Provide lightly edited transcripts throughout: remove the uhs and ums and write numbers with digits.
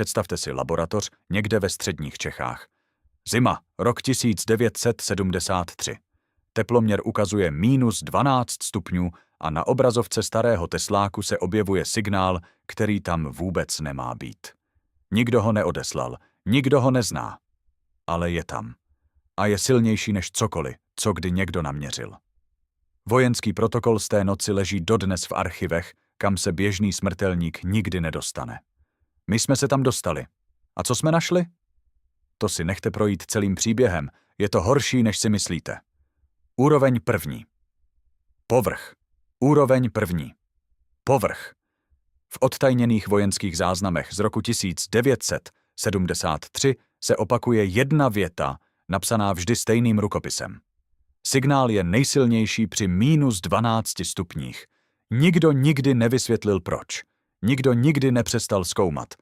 Představte si laboratoř někde ve středních Čechách. Zima, rok 1973. Teploměr ukazuje -12 stupňů a na obrazovce starého tesláku se objevuje signál, který tam vůbec nemá být. Nikdo ho neodeslal, nikdo ho nezná. Ale je tam. A je silnější než cokoliv, co kdy někdo naměřil. Vojenský protokol z té noci leží dodnes v archivech, kam se běžný smrtelník nikdy nedostane. My jsme se tam dostali. A co jsme našli? To si nechte projít celým příběhem, je to horší, než si myslíte. Úroveň první. Povrch. Úroveň první. Povrch. V odtajněných vojenských záznamech z roku 1973 se opakuje jedna věta, napsaná vždy stejným rukopisem. Signál je nejsilnější při -12 stupních. Nikdo nikdy nevysvětlil proč. Nikdo nikdy nepřestal zkoumat.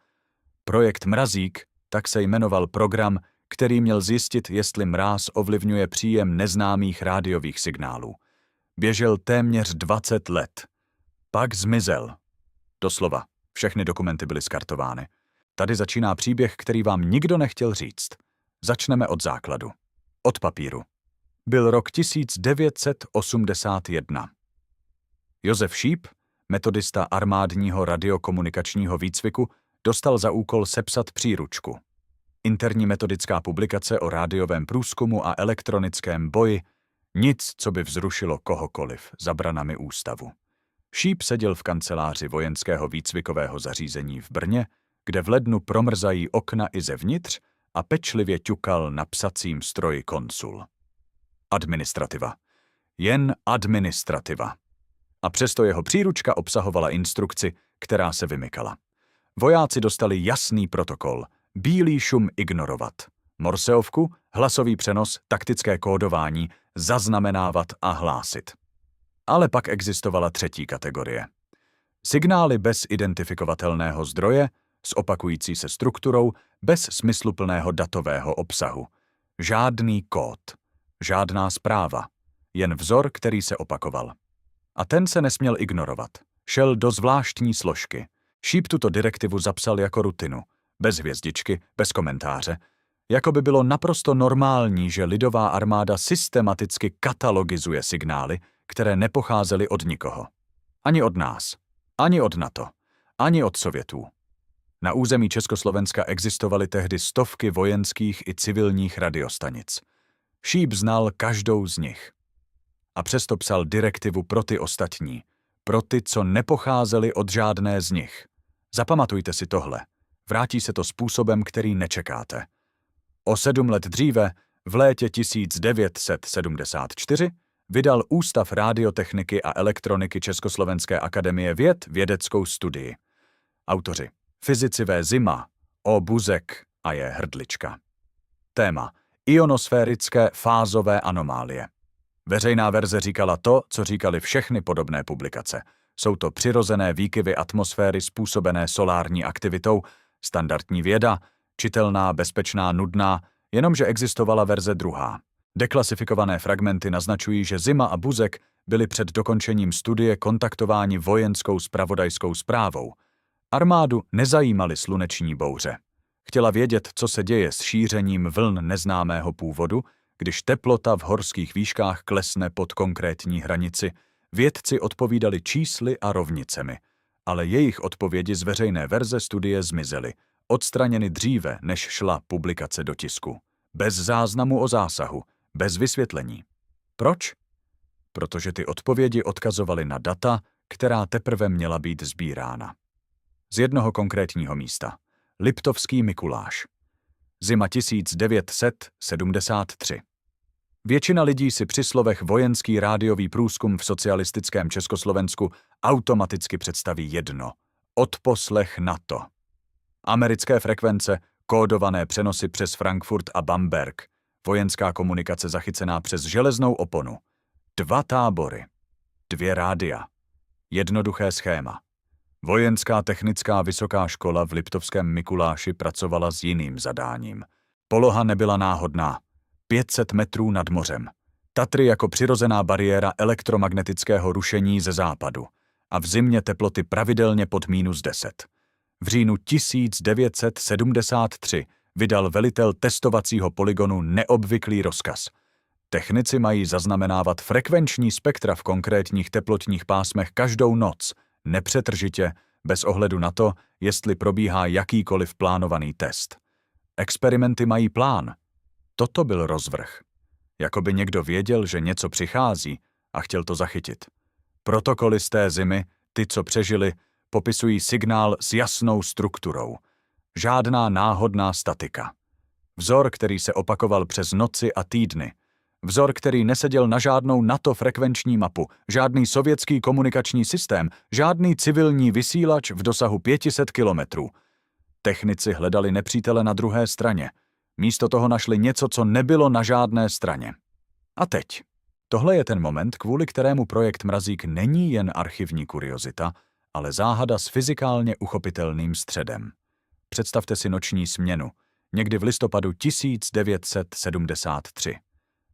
Projekt Mrazík, tak se jmenoval program, který měl zjistit, jestli mráz ovlivňuje příjem neznámých rádiových signálů. Běžel téměř 20 let. Pak zmizel. Doslova, všechny dokumenty byly skartovány. Tady začíná příběh, který vám nikdo nechtěl říct. Začneme od základu. Od papíru. Byl rok 1981. Josef Šíp, metodista armádního radiokomunikačního výcviku, dostal za úkol sepsat příručku. Interní metodická publikace o rádiovém průzkumu a elektronickém boji, nic, co by vzrušilo kohokoliv za branami ústavu. Šíp seděl v kanceláři vojenského výcvikového zařízení v Brně, kde v lednu promrzají okna i zevnitř, a pečlivě ťukal na psacím stroji konsul. Administrativa. Jen administrativa. A přesto jeho příručka obsahovala instrukci, která se vymykala. Vojáci dostali jasný protokol, bílý šum ignorovat, morseovku, hlasový přenos, taktické kódování, zaznamenávat a hlásit. Ale pak existovala třetí kategorie. Signály bez identifikovatelného zdroje, s opakující se strukturou, bez smysluplného datového obsahu. Žádný kód, žádná zpráva, jen vzor, který se opakoval. A ten se nesměl ignorovat. Šel do zvláštní složky. Šíp tuto direktivu zapsal jako rutinu, bez hvězdičky, bez komentáře. Jako by bylo naprosto normální, že lidová armáda systematicky katalogizuje signály, které nepocházely od nikoho. Ani od nás, ani od NATO, ani od Sovětů. Na území Československa existovaly tehdy stovky vojenských i civilních radiostanic. Šíp znal každou z nich. A přesto psal direktivu pro ty ostatní, pro ty, co nepocházeli od žádné z nich. Zapamatujte si tohle. Vrátí se to způsobem, který nečekáte. O 7 let dříve, v létě 1974, vydal Ústav radiotechniky a elektroniky Československé akademie věd vědeckou studii. Autoři: fyzici V. Zima, O. Buzek a J. Hrdlička. Téma: ionosférické fázové anomálie. Veřejná verze říkala to, co říkali všechny podobné publikace. Jsou to přirozené výkyvy atmosféry způsobené solární aktivitou, standardní věda, čitelná, bezpečná, nudná, jenomže existovala verze druhá. Deklasifikované fragmenty naznačují, že Zima a Buzek byli před dokončením studie kontaktováni vojenskou zpravodajskou zprávou. Armádu nezajímaly sluneční bouře. Chtěla vědět, co se děje s šířením vln neznámého původu, když teplota v horských výškách klesne pod konkrétní hranici. Vědci odpovídali čísly a rovnicemi, ale jejich odpovědi z veřejné verze studie zmizely, odstraněny dříve, než šla publikace do tisku. Bez záznamu o zásahu, bez vysvětlení. Proč? Protože ty odpovědi odkazovaly na data, která teprve měla být sbírána. Z jednoho konkrétního místa. Liptovský Mikuláš. Zima 1973. Většina lidí si při slovech vojenský rádiový průzkum v socialistickém Československu automaticky představí jedno. Odposlech NATO. Americké frekvence, kódované přenosy přes Frankfurt a Bamberg, vojenská komunikace zachycená přes železnou oponu. 2 tábory. 2 rádia. Jednoduché schéma. Vojenská technická vysoká škola v Liptovském Mikuláši pracovala s jiným zadáním. Poloha nebyla náhodná. 500 metrů nad mořem. Tatry jako přirozená bariéra elektromagnetického rušení ze západu. A v zimě teploty pravidelně pod -10. V říjnu 1973 vydal velitel testovacího polygonu neobvyklý rozkaz. Technici mají zaznamenávat frekvenční spektra v konkrétních teplotních pásmech každou noc, nepřetržitě, bez ohledu na to, jestli probíhá jakýkoliv plánovaný test. Experimenty mají plán. Toto byl rozvrh. Jakoby někdo věděl, že něco přichází a chtěl to zachytit. Protokoly z té zimy, ty, co přežili, popisují signál s jasnou strukturou. Žádná náhodná statika. Vzor, který se opakoval přes noci a týdny. Vzor, který neseděl na žádnou NATO frekvenční mapu, žádný sovětský komunikační systém, žádný civilní vysílač v dosahu 500 kilometrů. Technici hledali nepřítele na druhé straně. Místo toho našli něco, co nebylo na žádné straně. A teď. Tohle je ten moment, kvůli kterému projekt Mrazík není jen archivní kuriozita, ale záhada s fyzikálně uchopitelným středem. Představte si noční směnu, někdy v listopadu 1973.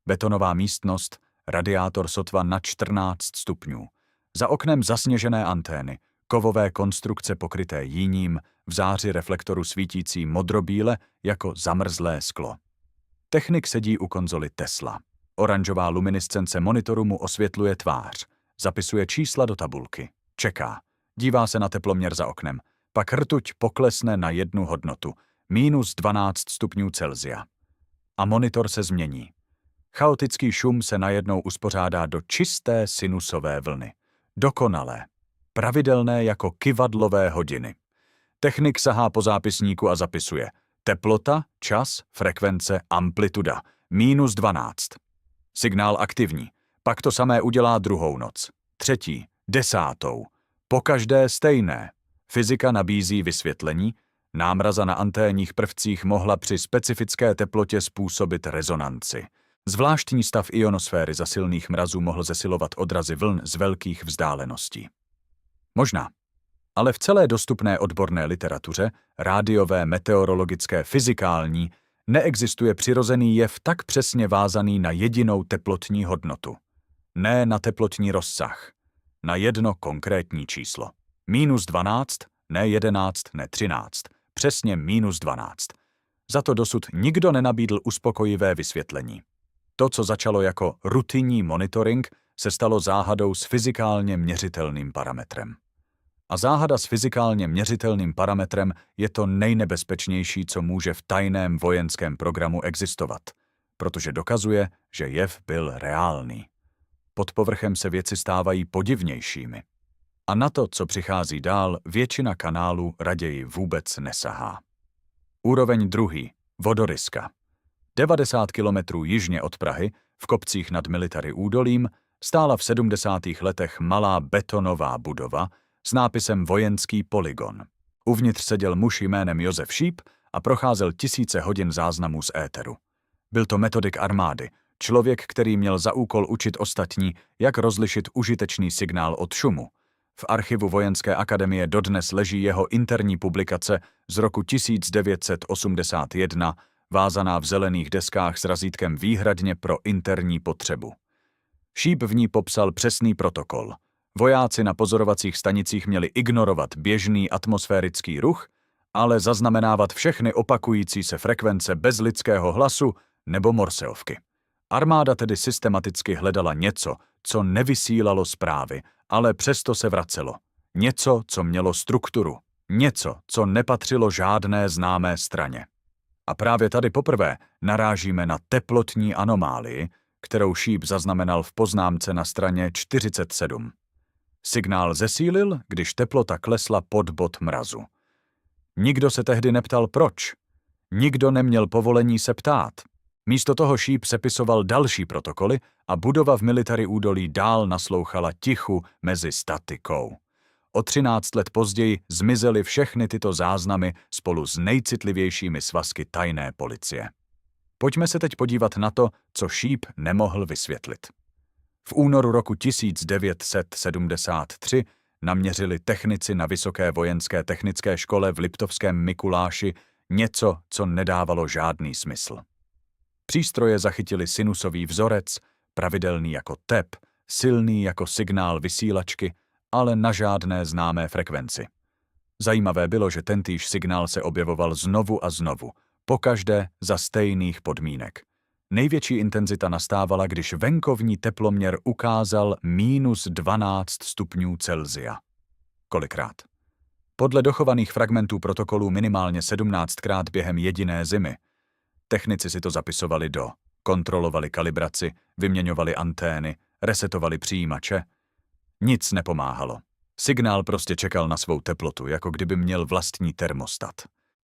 Betonová místnost, radiátor sotva na 14 stupňů. Za oknem zasněžené antény, kovové konstrukce pokryté jíním, v záři reflektoru svítící modrobíle jako zamrzlé sklo. Technik sedí u konzoly Tesla. Oranžová luminiscence monitoru mu osvětluje tvář. Zapisuje čísla do tabulky. Čeká. Dívá se na teploměr za oknem. Pak rtuť poklesne na jednu hodnotu. -12 stupňů Celsia. A monitor se změní. Chaotický šum se najednou uspořádá do čisté sinusové vlny. Dokonalé. Pravidelné jako kyvadlové hodiny. Technik sahá po zápisníku a zapisuje. Teplota, čas, frekvence, amplituda. -12. Signál aktivní. Pak to samé udělá druhou noc. Třetí, 10. Pokaždé stejné. Fyzika nabízí vysvětlení. Námraza na anténních prvcích mohla při specifické teplotě způsobit rezonanci. Zvláštní stav ionosféry za silných mrazů mohl zesilovat odrazy vln z velkých vzdáleností. Možná. Ale v celé dostupné odborné literatuře, rádiové, meteorologické, fyzikální, neexistuje přirozený jev tak přesně vázaný na jedinou teplotní hodnotu. Ne na teplotní rozsah. Na jedno konkrétní číslo. -12, ne 11, ne 13. Přesně -12. Za to dosud nikdo nenabídl uspokojivé vysvětlení. To, co začalo jako rutinní monitoring, se stalo záhadou s fyzikálně měřitelným parametrem. A záhada s fyzikálně měřitelným parametrem je to nejnebezpečnější, co může v tajném vojenském programu existovat, protože dokazuje, že jev byl reálný. Pod povrchem se věci stávají podivnějšími. A na to, co přichází dál, většina kanálů raději vůbec nesahá. Úroveň 2. Vodoryska. 90 kilometrů jižně od Prahy, v kopcích nad Military údolím, stála v 70. letech malá betonová budova s nápisem Vojenský polygon. Uvnitř seděl muž jménem Josef Šíp a procházel tisíce hodin záznamů z éteru. Byl to metodik armády, člověk, který měl za úkol učit ostatní, jak rozlišit užitečný signál od šumu. V archivu Vojenské akademie dodnes leží jeho interní publikace z roku 1981, vázaná v zelených deskách s razítkem výhradně pro interní potřebu. Šíp v ní popsal přesný protokol. Vojáci na pozorovacích stanicích měli ignorovat běžný atmosférický ruch, ale zaznamenávat všechny opakující se frekvence bez lidského hlasu nebo morseovky. Armáda tedy systematicky hledala něco, co nevysílalo zprávy, ale přesto se vracelo. Něco, co mělo strukturu. Něco, co nepatřilo žádné známé straně. A právě tady poprvé narážíme na teplotní anomálii, kterou Šíp zaznamenal v poznámce na straně 47. Signál zesílil, když teplota klesla pod bod mrazu. Nikdo se tehdy neptal proč. Nikdo neměl povolení se ptát. Místo toho Šíp sepisoval další protokoly a budova v Military údolí dál naslouchala tichu mezi statikou. O 13 let později zmizely všechny tyto záznamy spolu s nejcitlivějšími svazky tajné policie. Pojďme se teď podívat na to, co Šíp nemohl vysvětlit. V únoru roku 1973 naměřili technici na Vysoké vojenské technické škole v Liptovském Mikuláši něco, co nedávalo žádný smysl. Přístroje zachytili sinusový vzorec, pravidelný jako tep, silný jako signál vysílačky, ale na žádné známé frekvenci. Zajímavé bylo, že tentýž signál se objevoval znovu a znovu, pokaždé za stejných podmínek. Největší intenzita nastávala, když venkovní teploměr ukázal -12 stupňů Celsia. Kolikrát? Podle dochovaných fragmentů protokolů minimálně 17krát během jediné zimy. Technici si to zapisovali kontrolovali kalibraci, vyměňovali antény, resetovali přijímače. Nic nepomáhalo. Signál prostě čekal na svou teplotu, jako kdyby měl vlastní termostat.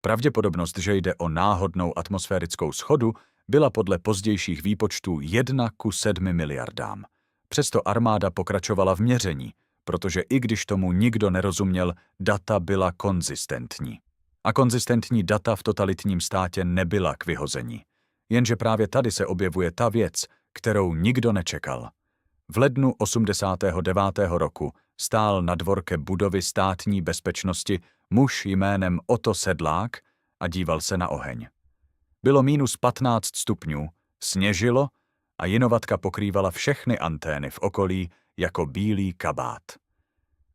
Pravděpodobnost, že jde o náhodnou atmosférickou shodu, byla podle pozdějších výpočtů 1:7 miliardám. Přesto armáda pokračovala v měření, protože i když tomu nikdo nerozuměl, data byla konzistentní. A konzistentní data v totalitním státě nebyla k vyhození. Jenže právě tady se objevuje ta věc, kterou nikdo nečekal. V lednu 89. roku stál na dvorke budovy státní bezpečnosti muž jménem Otto Sedlák a díval se na oheň. Bylo -15 stupňů, sněžilo a jinovatka pokrývala všechny antény v okolí jako bílý kabát.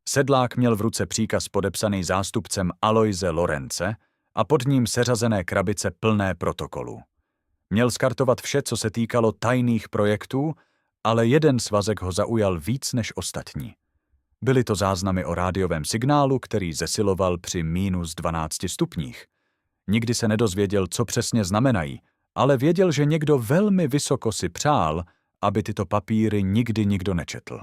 Sedlák měl v ruce příkaz podepsaný zástupcem Aloise Lorence a pod ním seřazené krabice plné protokolů. Měl skartovat vše, co se týkalo tajných projektů, ale jeden svazek ho zaujal víc než ostatní. Byly to záznamy o rádiovém signálu, který zesiloval při -12 stupních. Nikdy se nedozvěděl, co přesně znamenají, ale věděl, že někdo velmi vysoko si přál, aby tyto papíry nikdy nikdo nečetl.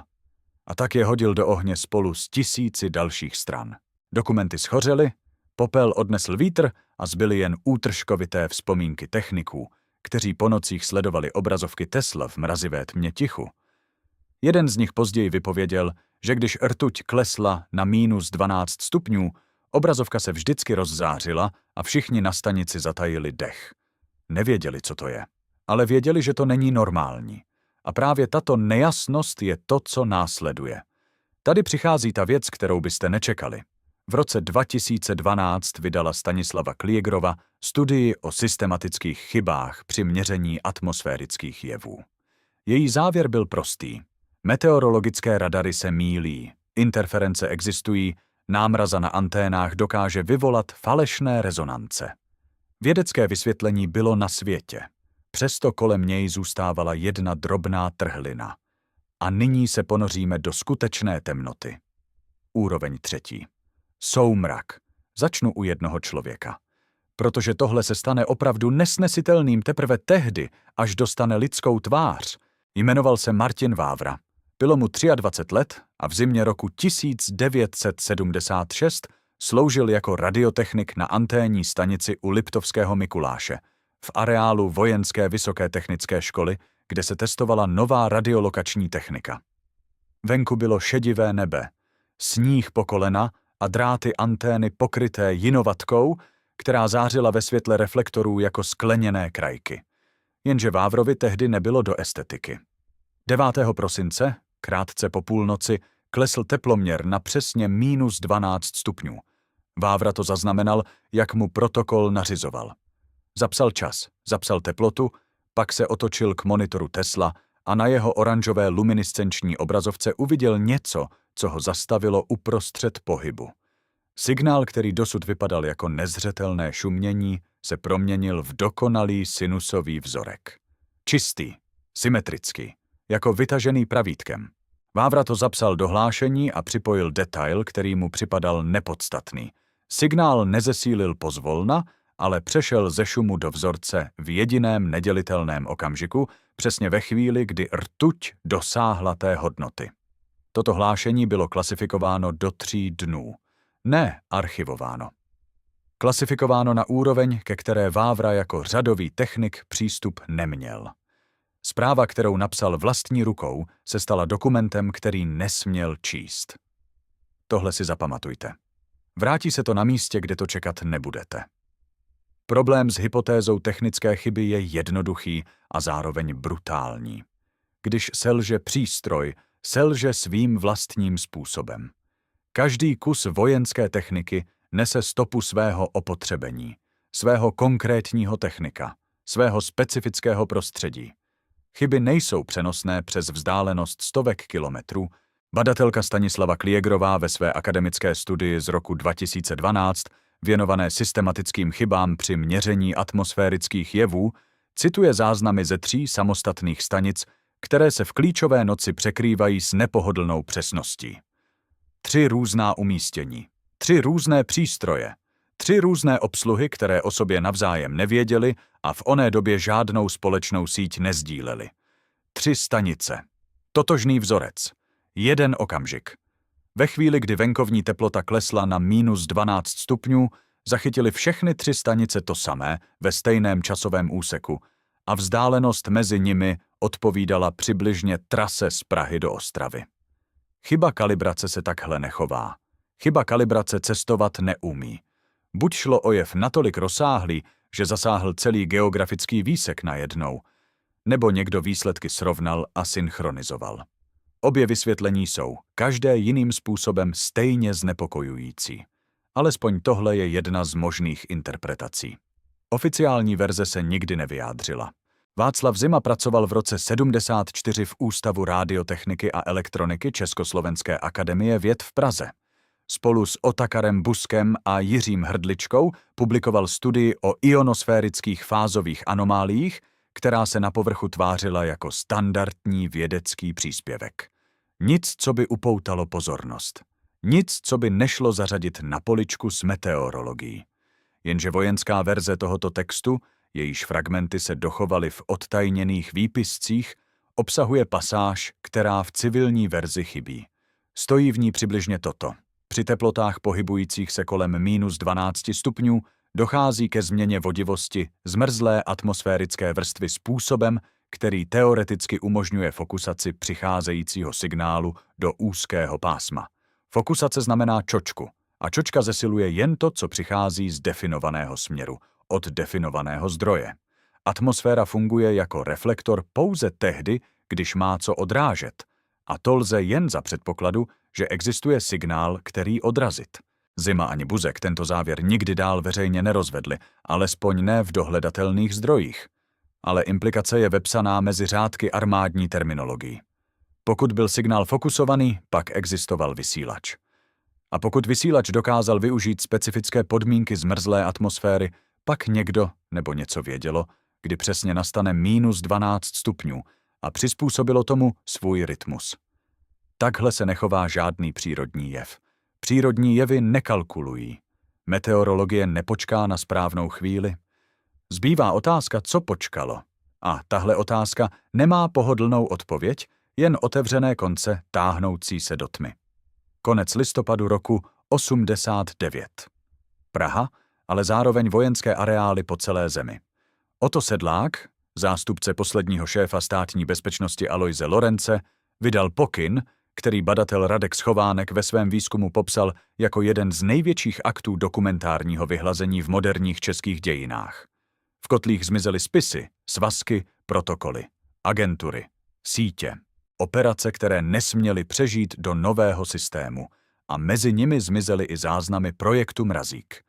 A tak je hodil do ohně spolu s 1000 dalších stran. Dokumenty schořely, popel odnesl vítr a zbyly jen útržkovité vzpomínky techniků, kteří po nocích sledovali obrazovky Tesla v mrazivé tmě tichu. Jeden z nich později vypověděl, že když rtuť klesla na -12 stupňů, obrazovka se vždycky rozzářila a všichni na stanici zatajili dech. Nevěděli, co to je, ale věděli, že to není normální. A právě tato nejasnost je to, co následuje. Tady přichází ta věc, kterou byste nečekali. V roce 2012 vydala Stanislava Kliegrova studii o systematických chybách při měření atmosférických jevů. Její závěr byl prostý. Meteorologické radary se mýlí, interference existují, námraza na anténách dokáže vyvolat falešné rezonance. Vědecké vysvětlení bylo na světě. Přesto kolem něj zůstávala jedna drobná trhlina. A nyní se ponoříme do skutečné temnoty. Úroveň 3. Soumrak. Začnu u jednoho člověka. Protože tohle se stane opravdu nesnesitelným teprve tehdy, až dostane lidskou tvář. Jmenoval se Martin Vávra. Bylo mu 23 let a v zimě roku 1976 sloužil jako radiotechnik na anténní stanici u Liptovského Mikuláše, v areálu Vojenské vysoké technické školy, kde se testovala nová radiolokační technika. Venku bylo šedivé nebe, sníh po kolena a dráty antény pokryté jinovatkou, která zářila ve světle reflektorů jako skleněné krajky. Jenže Vávrovi tehdy nebylo do estetiky. 9. prosince, krátce po půlnoci, klesl teploměr na přesně -12 stupňů. Vávra to zaznamenal, jak mu protokol nařizoval. Zapsal čas, zapsal teplotu, pak se otočil k monitoru Tesla a na jeho oranžové luminiscenční obrazovce uviděl něco, co ho zastavilo uprostřed pohybu. Signál, který dosud vypadal jako nezřetelné šumění, se proměnil v dokonalý sinusový vzorek. Čistý, symetrický, jako vytažený pravítkem. Vávra to zapsal do hlášení a připojil detail, který mu připadal nepodstatný. Signál nezesílil pozvolna, ale přešel ze šumu do vzorce v jediném nedělitelném okamžiku, přesně ve chvíli, kdy rtuť dosáhla té hodnoty. Toto hlášení bylo klasifikováno do 3 dnů. Ne archivováno. Klasifikováno na úroveň, ke které Vávra jako řadový technik přístup neměl. Zpráva, kterou napsal vlastní rukou, se stala dokumentem, který nesměl číst. Tohle si zapamatujte. Vrátí se to na místě, kde to čekat nebudete. Problém s hypotézou technické chyby je jednoduchý a zároveň brutální. Když selže přístroj, selže svým vlastním způsobem. Každý kus vojenské techniky nese stopu svého opotřebení, svého konkrétního technika, svého specifického prostředí. Chyby nejsou přenosné přes vzdálenost stovek kilometrů, Badatelka Stanislava Kliegrová ve své akademické studii z roku 2012 věnované systematickým chybám při měření atmosférických jevů cituje záznamy ze 3 samostatných stanic, které se v klíčové noci překrývají s nepohodlnou přesností. 3 různá umístění, 3 různé přístroje, 3 různé obsluhy, které o sobě navzájem nevěděly a v oné době žádnou společnou síť nezdílely. 3 stanice. Totožný vzorec. Jeden okamžik. Ve chvíli, kdy venkovní teplota klesla na -12 stupňů, zachytily všechny 3 stanice to samé ve stejném časovém úseku a vzdálenost mezi nimi odpovídala přibližně trase z Prahy do Ostravy. Chyba kalibrace se takhle nechová. Chyba kalibrace cestovat neumí. Buď šlo o jev natolik rozsáhlý, že zasáhl celý geografický výsek najednou, nebo někdo výsledky srovnal a synchronizoval. Obě vysvětlení jsou, každé jiným způsobem stejně znepokojující. Alespoň tohle je jedna z možných interpretací. Oficiální verze se nikdy nevyjádřila. Václav Zima pracoval v roce 1974 v Ústavu radiotechniky a elektroniky Československé akademie věd v Praze. Spolu s Otakarem Buskem a Jiřím Hrdličkou publikoval studii o ionosférických fázových anomáliích, která se na povrchu tvářila jako standardní vědecký příspěvek. Nic, co by upoutalo pozornost. Nic, co by nešlo zařadit na poličku s meteorologií. Jenže vojenská verze tohoto textu, jejíž fragmenty se dochovaly v odtajněných výpiscích, obsahuje pasáž, která v civilní verzi chybí. Stojí v ní přibližně toto. Při teplotách pohybujících se kolem -12 stupňů dochází ke změně vodivosti zmrzlé atmosférické vrstvy způsobem, který teoreticky umožňuje fokusaci přicházejícího signálu do úzkého pásma. Fokusace znamená čočku a čočka zesiluje jen to, co přichází z definovaného směru, od definovaného zdroje. Atmosféra funguje jako reflektor pouze tehdy, když má co odrážet, a to lze jen za předpokladu, že existuje signál, který odrazit. Zima ani Buzek tento závěr nikdy dál veřejně nerozvedli, alespoň ne v dohledatelných zdrojích. Ale implikace je vepsaná mezi řádky armádní terminologií. Pokud byl signál fokusovaný, pak existoval vysílač. A pokud vysílač dokázal využít specifické podmínky zmrzlé atmosféry, pak někdo nebo něco vědělo, kdy přesně nastane -12 stupňů a přizpůsobilo tomu svůj rytmus. Takhle se nechová žádný přírodní jev. Přírodní jevy nekalkulují. Meteorologie nepočká na správnou chvíli. Zbývá otázka, co počkalo. A tahle otázka nemá pohodlnou odpověď, jen otevřené konce táhnoucí se do tmy. Konec listopadu roku 89. Praha, ale zároveň vojenské areály po celé zemi. Otto Sedlák, zástupce posledního šéfa státní bezpečnosti Alojze Lorence, vydal pokyn, který badatel Radek Schovánek ve svém výzkumu popsal jako jeden z největších aktů dokumentárního vyhlazení v moderních českých dějinách. V kotlích zmizely spisy, svazky, protokoly, agentury, sítě, operace, které nesměly přežít do nového systému, a mezi nimi zmizely i záznamy projektu Mrazík.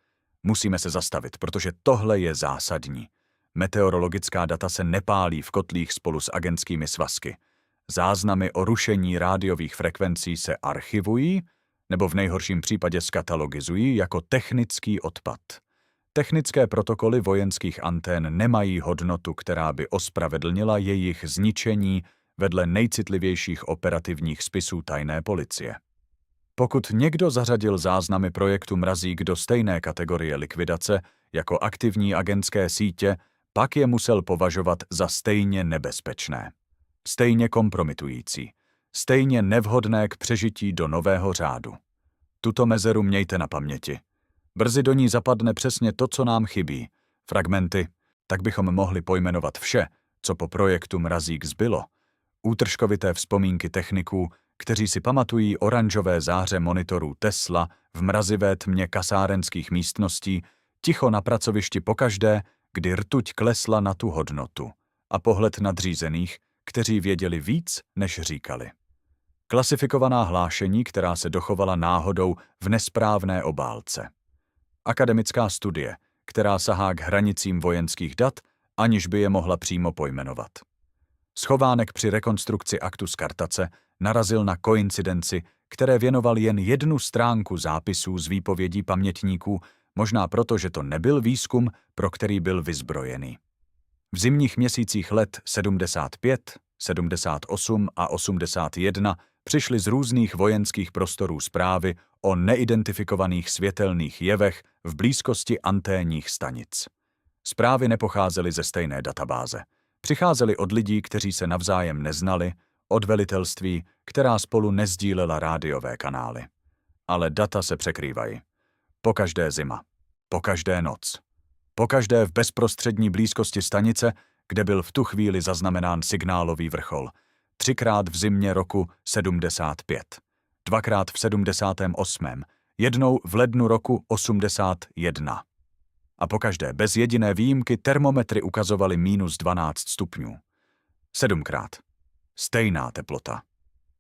Musíme se zastavit, protože tohle je zásadní. Meteorologická data se nepálí v kotlích spolu s agentskými svazky. Záznamy o rušení rádiových frekvencí se archivují nebo v nejhorším případě skatalogizují jako technický odpad. Technické protokoly vojenských antén nemají hodnotu, která by ospravedlnila jejich zničení vedle nejcitlivějších operativních spisů tajné policie. Pokud někdo zařadil záznamy projektu Mrazík do stejné kategorie likvidace jako aktivní agentské sítě, pak je musel považovat za stejně nebezpečné, stejně kompromitující, stejně nevhodné k přežití do nového řádu. Tuto mezeru mějte na paměti. Brzy do ní zapadne přesně to, co nám chybí. Fragmenty, tak bychom mohli pojmenovat vše, co po projektu Mrazík zbylo. Útržkovité vzpomínky techniků, kteří si pamatují oranžové záře monitorů Tesla v mrazivé tmě kasárenských místností, ticho na pracovišti pokaždé, kdy rtuť klesla na tu hodnotu, a pohled nadřízených, kteří věděli víc, než říkali. Klasifikovaná hlášení, která se dochovala náhodou v nesprávné obálce. Akademická studie, která sahá k hranicím vojenských dat, aniž by je mohla přímo pojmenovat. Schovánek při rekonstrukci aktu z Kartace narazil na koincidenci, které věnoval jen jednu stránku zápisů z výpovědí pamětníků, možná proto, že to nebyl výzkum, pro který byl vyzbrojený. V zimních měsících let 75, 78 a 81 přišly z různých vojenských prostorů zprávy o neidentifikovaných světelných jevech v blízkosti anténních stanic. Zprávy nepocházely ze stejné databáze. Přicházely od lidí, kteří se navzájem neznali, od velitelství, která spolu nezdílela rádiové kanály. Ale data se překrývají. Pokaždé zima, pokaždé noc, pokaždé v bezprostřední blízkosti stanice, kde byl v tu chvíli zaznamenán signálový vrchol, 3krát v zimě roku 75, 2krát v 78, jednou v lednu roku 81. A pokaždé bez jediné výjimky termometry ukazovaly -12 stupňů. 7krát. Stejná teplota.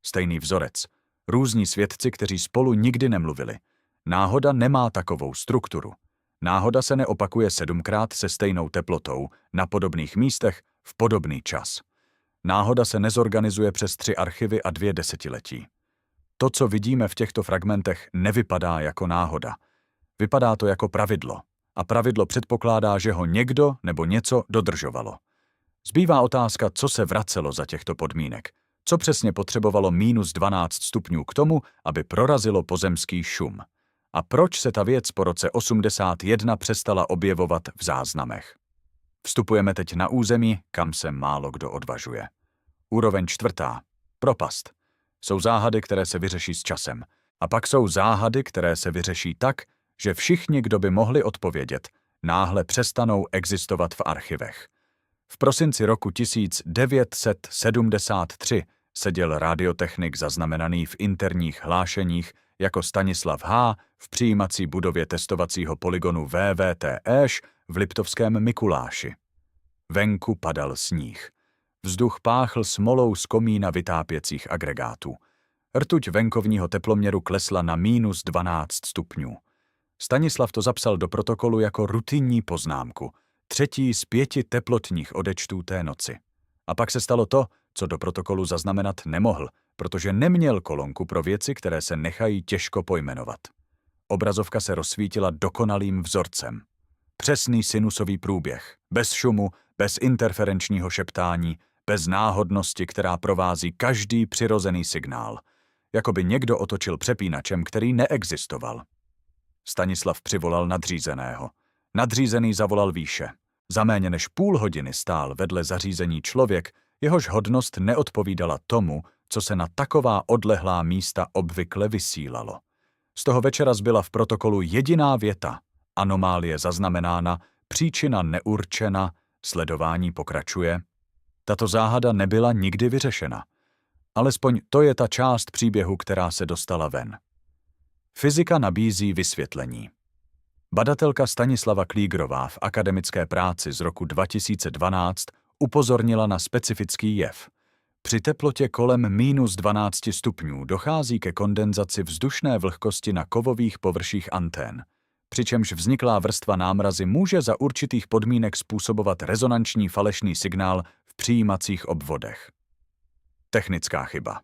Stejný vzorec. Různí svědci, kteří spolu nikdy nemluvili. Náhoda nemá takovou strukturu. Náhoda se neopakuje 7krát se stejnou teplotou, na podobných místech, v podobný čas. Náhoda se nezorganizuje přes 3 archivy a 2 desetiletí. To, co vidíme v těchto fragmentech, nevypadá jako náhoda. Vypadá to jako pravidlo. A pravidlo předpokládá, že ho někdo nebo něco dodržovalo. Zbývá otázka, co se vracelo za těchto podmínek. Co přesně potřebovalo -12 stupňů k tomu, aby prorazilo pozemský šum. A proč se ta věc po roce 81 přestala objevovat v záznamech. Vstupujeme teď na území, kam se málo kdo odvažuje. Úroveň 4. Propast. Jsou záhady, které se vyřeší s časem. A pak jsou záhady, které se vyřeší tak, že všichni, kdo by mohli odpovědět, náhle přestanou existovat v archivech. V prosinci roku 1973 seděl radiotechnik zaznamenaný v interních hlášeních jako Stanislav H. v přijímací budově testovacího polygonu VVTŠ v Liptovském Mikuláši. Venku padal sníh. Vzduch páchl smolou z komína vytápěcích agregátů. Rtuť venkovního teploměru klesla na -12 stupňů. Stanislav to zapsal do protokolu jako rutinní poznámku, 3. z 5 teplotních odečtů té noci. A pak se stalo to, co do protokolu zaznamenat nemohl, protože neměl kolonku pro věci, které se nechají těžko pojmenovat. Obrazovka se rozsvítila dokonalým vzorcem. Přesný sinusový průběh, bez šumu, bez interferenčního šeptání, bez náhodnosti, která provází každý přirozený signál. Jako by někdo otočil přepínačem, který neexistoval. Stanislav přivolal nadřízeného. Nadřízený zavolal výše. Za méně než půl hodiny stál vedle zařízení člověk, jehož hodnost neodpovídala tomu, co se na taková odlehlá místa obvykle vysílalo. Z toho večera zbyla v protokolu jediná věta. Anomálie zaznamenána, příčina neurčena, sledování pokračuje. Tato záhada nebyla nikdy vyřešena. Alespoň to je ta část příběhu, která se dostala ven. Fyzika nabízí vysvětlení. Badatelka Stanislava Klígrová v akademické práci z roku 2012 upozornila na specifický jev. Při teplotě kolem -12 stupňů dochází ke kondenzaci vzdušné vlhkosti na kovových površích antén, přičemž vzniklá vrstva námrazy může za určitých podmínek způsobovat rezonanční falešný signál v přijímacích obvodech. Technická chyba.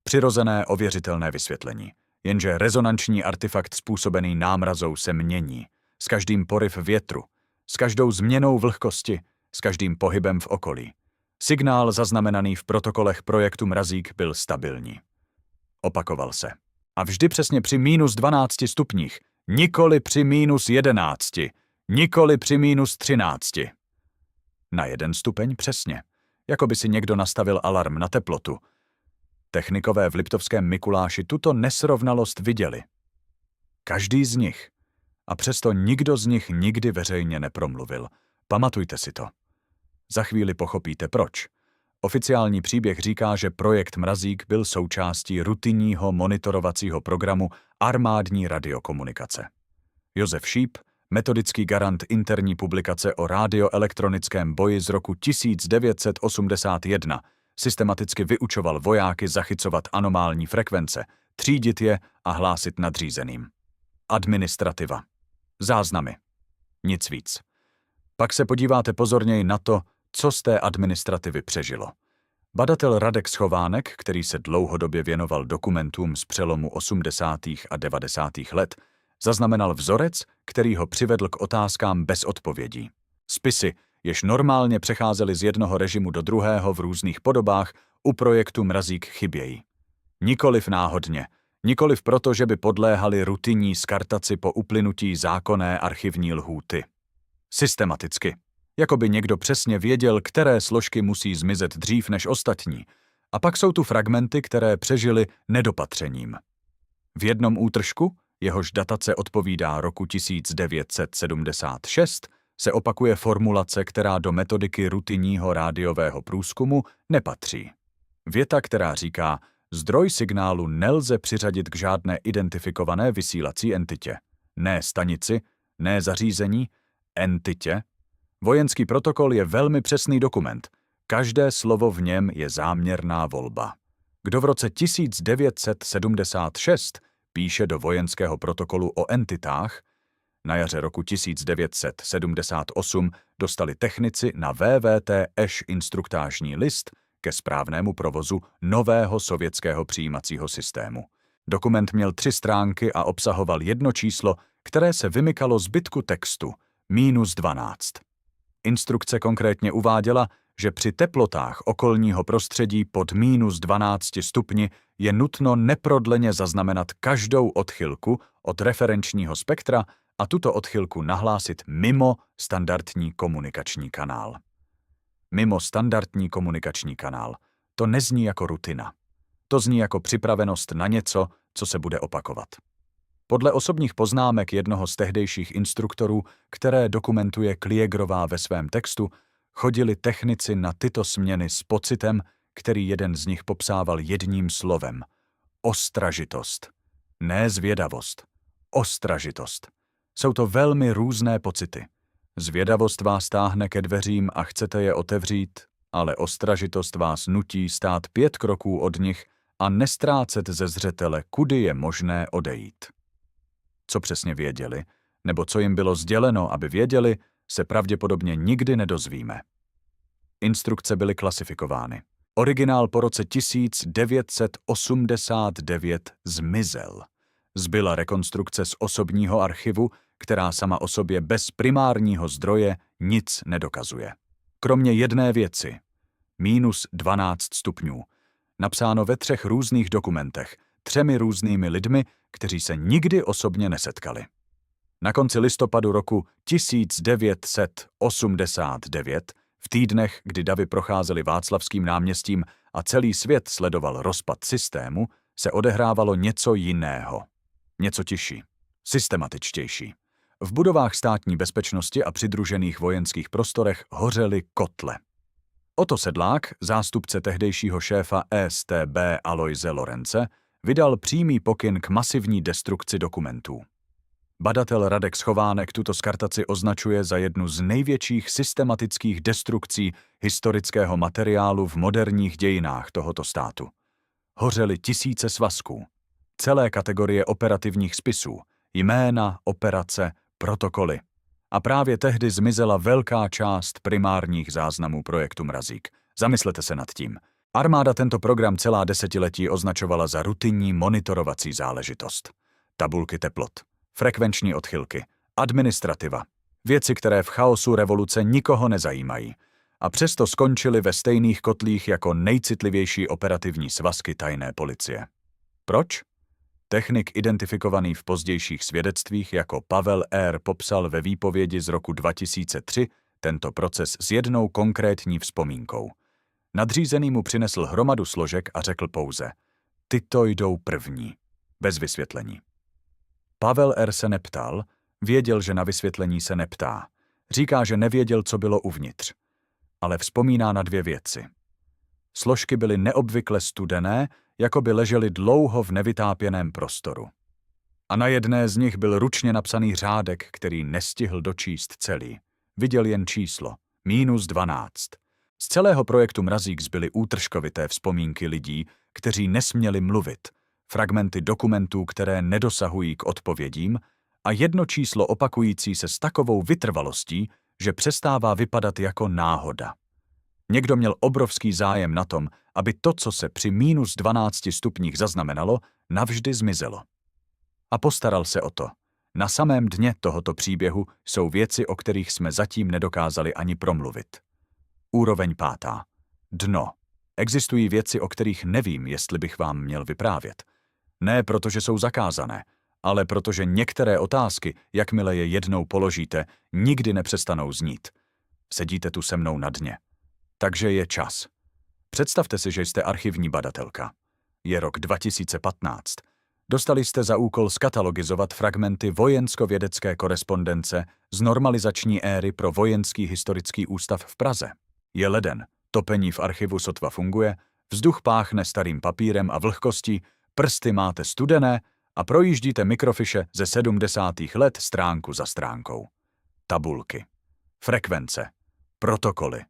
Přirozené ověřitelné vysvětlení. Jenže rezonanční artefakt způsobený námrazou se mění. S každým poryv větru, s každou změnou vlhkosti, s každým pohybem v okolí. Signál zaznamenaný v protokolech projektu Mrazík byl stabilní. Opakoval se. A vždy přesně při -12 stupních, nikoli při -11, nikoli při -13. Na 1 stupeň přesně, jako by si někdo nastavil alarm na teplotu. Technikové v Liptovském Mikuláši tuto nesrovnalost viděli. Každý z nich. A přesto nikdo z nich nikdy veřejně nepromluvil. Pamatujte si to. Za chvíli pochopíte proč. Oficiální příběh říká, že projekt Mrazík byl součástí rutinního monitorovacího programu armádní radiokomunikace. Josef Šíp, metodický garant interní publikace o radioelektronickém boji z roku 1981, systematicky vyučoval vojáky zachycovat anomální frekvence, třídit je a hlásit nadřízeným. Administrativa. Záznamy. Nic víc. Pak se podíváte pozorněji na to, co z té administrativy přežilo. Badatel Radek Schovánek, který se dlouhodobě věnoval dokumentům z přelomu 80. a 90. let, zaznamenal vzorec, který ho přivedl k otázkám bez odpovědí. Spisy, jež normálně přecházely z jednoho režimu do druhého v různých podobách, u projektu Mrazík chybějí. Nikoliv náhodně, nikoliv proto, že by podléhali rutinní skartaci po uplynutí zákonné archivní lhůty. Systematicky. Jako by někdo přesně věděl, které složky musí zmizet dřív než ostatní. A pak jsou tu fragmenty, které přežily nedopatřením. V jednom útržku, jehož datace odpovídá roku 1976, se opakuje formulace, která do metodiky rutinního rádiového průzkumu nepatří. Věta, která říká, zdroj signálu nelze přiřadit k žádné identifikované vysílací entitě. Ne stanici, ne zařízení, entitě. Vojenský protokol je velmi přesný dokument. Každé slovo v něm je záměrná volba. Kdo v roce 1976 píše do vojenského protokolu o entitách, na jaře roku 1978 dostali technici na VVT-EŠ instruktážní list ke správnému provozu nového sovětského přijímacího systému. Dokument měl 3 stránky a obsahoval jedno číslo, které se vymykalo zbytku textu, -12. Instrukce konkrétně uváděla, že při teplotách okolního prostředí pod -12 stupni je nutno neprodleně zaznamenat každou odchylku od referenčního spektra a tuto odchylku nahlásit mimo standardní komunikační kanál. Mimo standardní komunikační kanál. To nezní jako rutina. To zní jako připravenost na něco, co se bude opakovat. Podle osobních poznámek jednoho z tehdejších instruktorů, které dokumentuje Kliegrová ve svém textu, chodili technici na tyto směny s pocitem, který jeden z nich popsával jedním slovem. Ostražitost. Ne zvědavost. Ostražitost. Jsou to velmi různé pocity. Zvědavost vás táhne ke dveřím a chcete je otevřít, ale ostražitost vás nutí stát 5 kroků od nich a nestrácet ze zřetele, kudy je možné odejít. Co přesně věděli, nebo co jim bylo sděleno, aby věděli, se pravděpodobně nikdy nedozvíme. Instrukce byly klasifikovány. Originál po roce 1989 zmizel. Zbyla rekonstrukce z osobního archivu, která sama o sobě bez primárního zdroje nic nedokazuje. Kromě jedné věci. -12 stupňů. Napsáno ve 3 různých dokumentech, 3 různými lidmi, kteří se nikdy osobně nesetkali. Na konci listopadu roku 1989, v týdnech, kdy davy procházely Václavským náměstím a celý svět sledoval rozpad systému, se odehrávalo něco jiného. Něco tiší, systematičtější. V budovách státní bezpečnosti a přidružených vojenských prostorech hořely kotle. Otto Sedlák, zástupce tehdejšího šéfa StB Aloise Lorence, vydal přímý pokyn k masivní destrukci dokumentů. Badatel Radek Schovánek tuto skartaci označuje za jednu z největších systematických destrukcí historického materiálu v moderních dějinách tohoto státu. Hořely tisíce svazků, celé kategorie operativních spisů, jména, operace, protokoly. A právě tehdy zmizela velká část primárních záznamů projektu Mrazík. Zamyslete se nad tím. Armáda tento program celá desetiletí označovala za rutinní monitorovací záležitost. Tabulky teplot, frekvenční odchylky, administrativa. Věci, které v chaosu revoluce nikoho nezajímají. A přesto skončily ve stejných kotlích jako nejcitlivější operativní svazky tajné policie. Proč? Technik identifikovaný v pozdějších svědectvích jako Pavel R. popsal ve výpovědi z roku 2003 tento proces s jednou konkrétní vzpomínkou. Nadřízený mu přinesl hromadu složek a řekl pouze: tyto jdou první. Bez vysvětlení. Pavel R. se neptal, věděl, že na vysvětlení se neptá. Říká, že nevěděl, co bylo uvnitř. Ale vzpomíná na 2 věci. Složky byly neobvykle studené, jako by ležely dlouho v nevytápěném prostoru. A na jedné z nich byl ručně napsaný řádek, který nestihl dočíst celý. Viděl jen číslo, -12. Z celého projektu Mrazík zbyly útržkovité vzpomínky lidí, kteří nesměli mluvit, fragmenty dokumentů, které nedosahují k odpovědím, a jedno číslo opakující se s takovou vytrvalostí, že přestává vypadat jako náhoda. Někdo měl obrovský zájem na tom, aby to, co se při minus 12 stupních zaznamenalo, navždy zmizelo. A postaral se o to. Na samém dně tohoto příběhu jsou věci, o kterých jsme zatím nedokázali ani promluvit. Úroveň 5. Dno. Existují věci, o kterých nevím, jestli bych vám měl vyprávět. Ne protože jsou zakázané, ale protože některé otázky, jakmile je jednou položíte, nikdy nepřestanou znít. Sedíte tu se mnou na dně. Takže je čas. Představte si, že jste archivní badatelka. Je rok 2015. Dostali jste za úkol skatalogizovat fragmenty vojensko-vědecké korespondence z normalizační éry pro Vojenský historický ústav v Praze. Je leden, topení v archivu sotva funguje, vzduch páchne starým papírem a vlhkostí, prsty máte studené a projíždíte mikrofiše ze 70. let stránku za stránkou. Tabulky. Frekvence. Protokoly.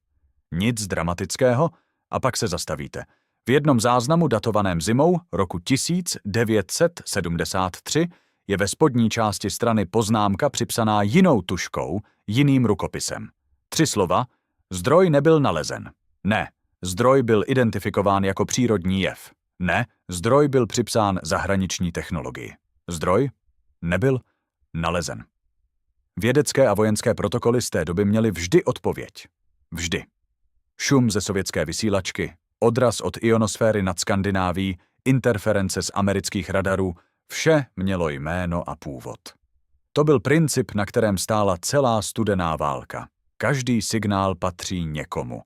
Nic dramatického a pak se zastavíte. V jednom záznamu datovaném zimou roku 1973 je ve spodní části strany poznámka připsaná jinou tužkou, jiným rukopisem. 3 slova: zdroj nebyl nalezen. Ne, zdroj byl identifikován jako přírodní jev. Ne, zdroj byl připsán zahraniční technologii. Zdroj nebyl nalezen. Vědecké a vojenské protokoly z té doby měly vždy odpověď. Vždy. Šum ze sovětské vysílačky, odraz od ionosféry nad Skandinávií, interference z amerických radarů, vše mělo jméno a původ. To byl princip, na kterém stála celá studená válka. Každý signál patří někomu.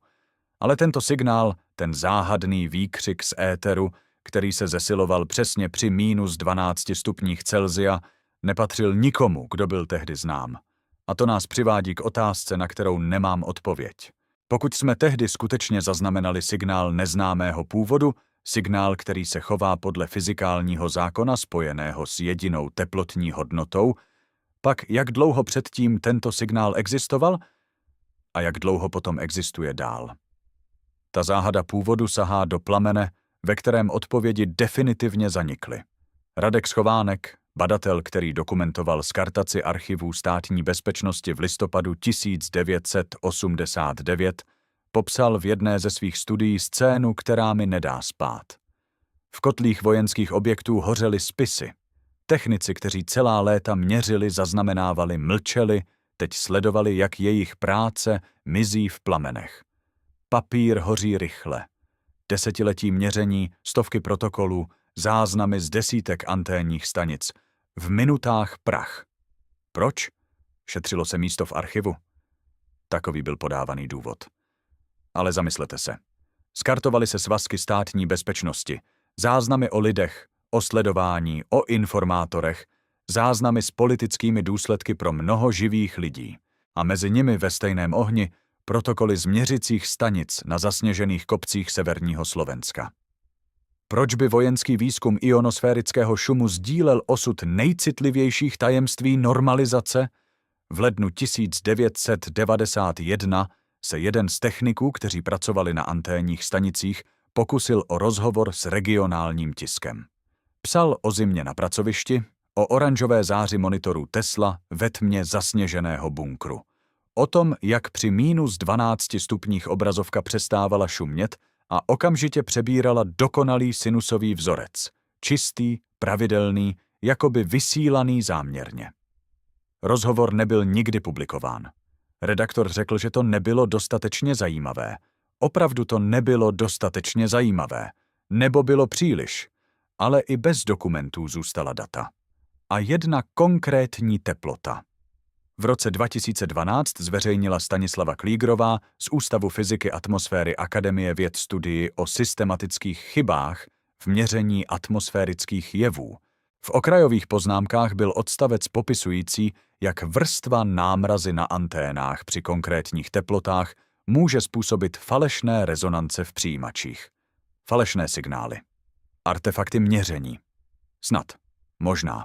Ale tento signál, ten záhadný výkřik z éteru, který se zesiloval přesně při minus 12 stupních Celsia, nepatřil nikomu, kdo byl tehdy znám. A to nás přivádí k otázce, na kterou nemám odpověď. Pokud jsme tehdy skutečně zaznamenali signál neznámého původu, signál, který se chová podle fyzikálního zákona spojeného s jedinou teplotní hodnotou, pak jak dlouho předtím tento signál existoval a jak dlouho potom existuje dál? Ta záhada původu sahá do plamene, ve kterém odpovědi definitivně zanikly. Radek Schovánek, badatel, který dokumentoval skartaci archivů státní bezpečnosti v listopadu 1989, popsal v jedné ze svých studií scénu, která mi nedá spát. V kotlích vojenských objektů hořely spisy. Technici, kteří celá léta měřili, zaznamenávali, mlčeli, teď sledovali, jak jejich práce mizí v plamenech. Papír hoří rychle. Desetiletí měření, stovky protokolů, záznamy z desítek anténních stanic. V minutách prach. Proč? Šetřilo se místo v archivu. Takový byl podávaný důvod. Ale zamyslete se. Skartovaly se svazky státní bezpečnosti, záznamy o lidech, o sledování, o informátorech, záznamy s politickými důsledky pro mnoho živých lidí. A mezi nimi ve stejném ohni protokoly z měřicích stanic na zasněžených kopcích severního Slovenska. Proč by vojenský výzkum ionosférického šumu sdílel osud nejcitlivějších tajemství normalizace? V lednu 1991 se jeden z techniků, kteří pracovali na anténních stanicích, pokusil o rozhovor s regionálním tiskem. Psal o zimě na pracovišti, o oranžové záři monitorů Tesla ve tmě zasněženého bunkru. O tom, jak při minus 12 stupních obrazovka přestávala šumět a okamžitě přebírala dokonalý sinusový vzorec, čistý, pravidelný, jakoby vysílaný záměrně. Rozhovor nebyl nikdy publikován. Redaktor řekl, že to nebylo dostatečně zajímavé. Opravdu to nebylo dostatečně zajímavé. Nebo bylo příliš. Ale i bez dokumentů zůstala data. A jedna konkrétní teplota. V roce 2012 zveřejnila Stanislava Klígrová z Ústavu fyziky atmosféry Akademie věd studii o systematických chybách v měření atmosférických jevů. V okrajových poznámkách byl odstavec popisující, jak vrstva námrazy na anténách při konkrétních teplotách může způsobit falešné rezonance v přijímačích. Falešné signály. Artefakty měření. Snad. Možná.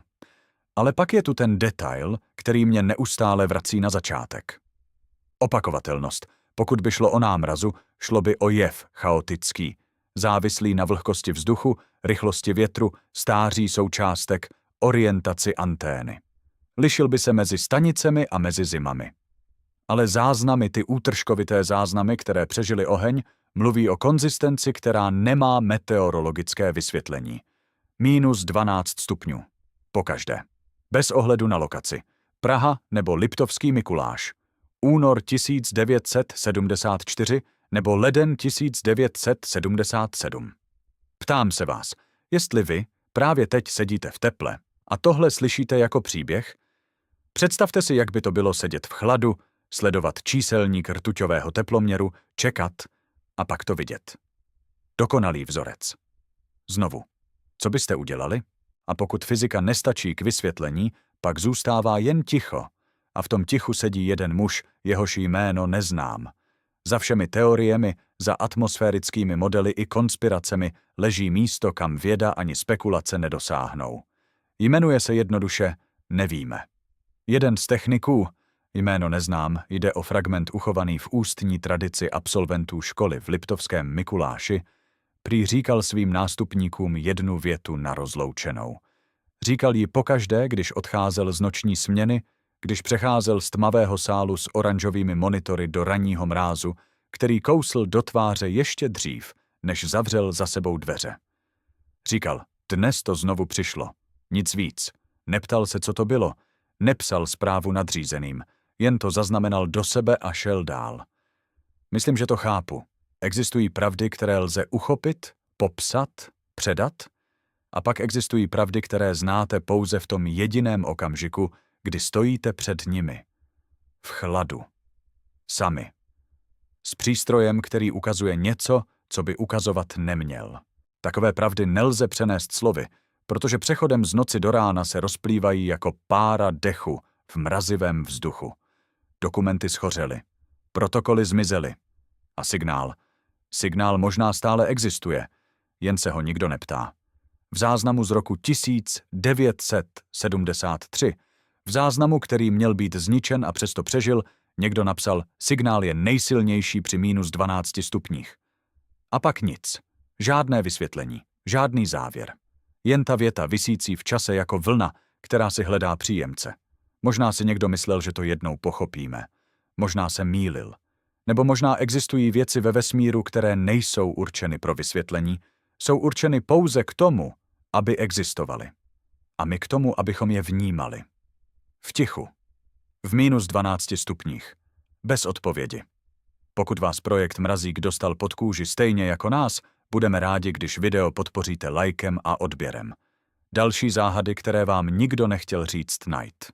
Ale pak je tu ten detail, který mě neustále vrací na začátek. Opakovatelnost. Pokud by šlo o námrazu, šlo by o jev chaotický, závislý na vlhkosti vzduchu, rychlosti větru, stáří součástek, orientaci antény. Lišil by se mezi stanicemi a mezi zimami. Ale záznamy, ty útržkovité záznamy, které přežily oheň, mluví o konzistenci, která nemá meteorologické vysvětlení. -12 stupňů. Pokaždé. Bez ohledu na lokaci. Praha nebo Liptovský Mikuláš. Únor 1974 nebo leden 1977. Ptám se vás, jestli vy právě teď sedíte v teple a tohle slyšíte jako příběh? Představte si, jak by to bylo sedět v chladu, sledovat číselník rtuťového teploměru, čekat a pak to vidět. Dokonalý vzorec. Znovu, co byste udělali? A pokud fyzika nestačí k vysvětlení, pak zůstává jen ticho. A v tom tichu sedí jeden muž, jehož jméno neznám. Za všemi teoriemi, za atmosférickými modely i konspiracemi leží místo, kam věda ani spekulace nedosáhnou. Jmenuje se jednoduše Nevíme. Jeden z techniků, jméno neznám, jde o fragment uchovaný v ústní tradici absolventů školy v Liptovském Mikuláši, prý říkal svým nástupníkům jednu větu na rozloučenou. Říkal ji pokaždé, když odcházel z noční směny, když přecházel z tmavého sálu s oranžovými monitory do ranního mrázu, který kousl do tváře ještě dřív, než zavřel za sebou dveře. Říkal, dnes to znovu přišlo. Nic víc. Neptal se, co to bylo. Nepsal zprávu nadřízeným. Jen to zaznamenal do sebe a šel dál. Myslím, že to chápu. Existují pravdy, které lze uchopit, popsat, předat, a pak existují pravdy, které znáte pouze v tom jediném okamžiku, kdy stojíte před nimi. V chladu. Sami. S přístrojem, který ukazuje něco, co by ukazovat neměl. Takové pravdy nelze přenést slovy, protože přechodem z noci do rána se rozplývají jako pára dechu v mrazivém vzduchu. Dokumenty schořely. Protokoly zmizely. A signál. Signál možná stále existuje, jen se ho nikdo neptá. V záznamu z roku 1973, v záznamu, který měl být zničen a přesto přežil, někdo napsal, signál je nejsilnější při -12 stupních. A pak nic. Žádné vysvětlení, žádný závěr. Jen ta věta visící v čase jako vlna, která si hledá příjemce. Možná si někdo myslel, že to jednou pochopíme. Možná se mýlil. Nebo možná existují věci ve vesmíru, které nejsou určeny pro vysvětlení, jsou určeny pouze k tomu, aby existovaly. A my k tomu, abychom je vnímali. V tichu. V -12 stupních. Bez odpovědi. Pokud vás projekt Mrazík dostal pod kůži stejně jako nás, budeme rádi, když video podpoříte lajkem a odběrem. Další záhady, které vám nikdo nechtěl říct, najít.